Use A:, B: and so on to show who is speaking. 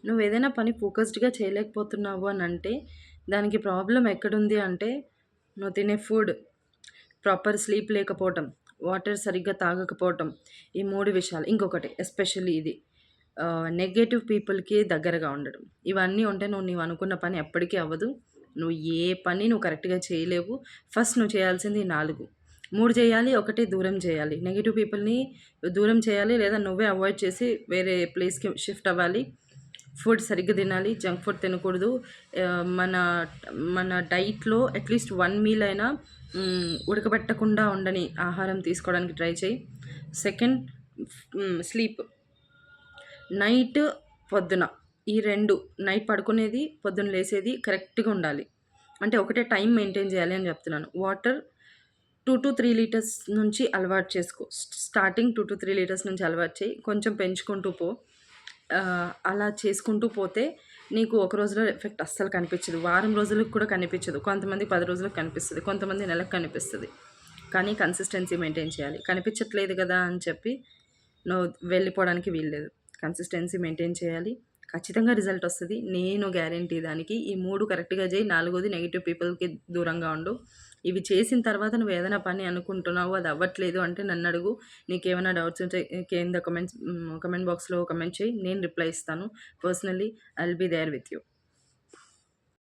A: నువ్వేదైనా పని ఫోకస్డ్‌గా చేయలేకపోతున్నావు అనంటే, దానికి ప్రాబ్లమ్ ఎక్కడుంది అంటే, నువ్వు తినే ఫుడ్, ప్రాపర్ స్లీప్ లేకపోవటం, వాటర్ సరిగ్గా తాగకపోవటం, ఈ 3 విషయాలు. ఇంకొకటి ఎస్పెషల్లీ ఇది నెగెటివ్ పీపుల్‌కి దగ్గరగా ఉండడం. ఇవన్నీ ఉంటే నీవనుకున్న పని ఎప్పటికీ అవ్వదు. నువ్వు కరెక్ట్‌గా చేయలేవు. ఫస్ట్ నువ్వు చేయాల్సింది ఈ 4. 3 చేయాలి, 1 దూరం చేయాలి. నెగెటివ్ పీపుల్‌ని దూరం చేయాలి లేదా నువ్వే అవాయిడ్ చేసి వేరే ప్లేస్‌కి షిఫ్ట్ అవ్వాలి. ఫుడ్ సరిగ్గా తినాలి. జంక్ ఫుడ్ తినకూడదు. మన మన డైట్‌లో అట్‌లీస్ట్ 1 మీల్ అయినా ఉడకబెట్టకుండా ఉండని ఆహారం తీసుకోవడానికి ట్రై చెయి. Second sleep. నైట్, పొద్దున ఈ 2 నైట్ పడుకునేది, పొద్దున లేసేది కరెక్ట్‌గా ఉండాలి. అంటే ఒకటే టైం మెయింటైన్ చేయాలి అని చెప్తున్నాను. వాటర్ 2-3 లీటర్స్ నుంచి అలవాటు చేసుకో. స్టార్టింగ్ 2-3 లీటర్స్ నుంచి అలవాటు చేయి. కొంచెం పెంచుకుంటూ పో. అలా చేసుకుంటూ పోతే నీకు ఒక రోజులో ఎఫెక్ట్ అస్సలు కనిపించదు. వారం రోజులకు కూడా కనిపించదు. కొంతమందికి 10 రోజులకు కనిపిస్తది. కొంతమంది నెలకు కనిపిస్తది. కానీ కన్సిస్టెన్సీ మెయింటైన్ చేయాలి. కనిపించట్లేదు కదా అని చెప్పి నువ్వు వెళ్ళిపోవడానికి వీల్లేదు. కన్సిస్టెన్సీ మెయింటైన్ చేయాలి. ఖచ్చితంగా రిజల్ట్ వస్తది. నేను గ్యారంటీ దానికి. ఈ 3 కరెక్ట్‌గా చేయి. 4ది నెగెటివ్ పీపుల్‌కి దూరంగా ఉండు. ఇవి చేసిన తర్వాత నువ్వేదైనా పని అనుకుంటున్నావు, అది అవ్వట్లేదు అంటే నన్నడుగు. నీకేమైనా డౌట్స్ ఉంటే కింద కామెంట్ బాక్స్‌లో కామెంట్ చెయి. నేను రిప్లై ఇస్తాను. Personally I will be there with you.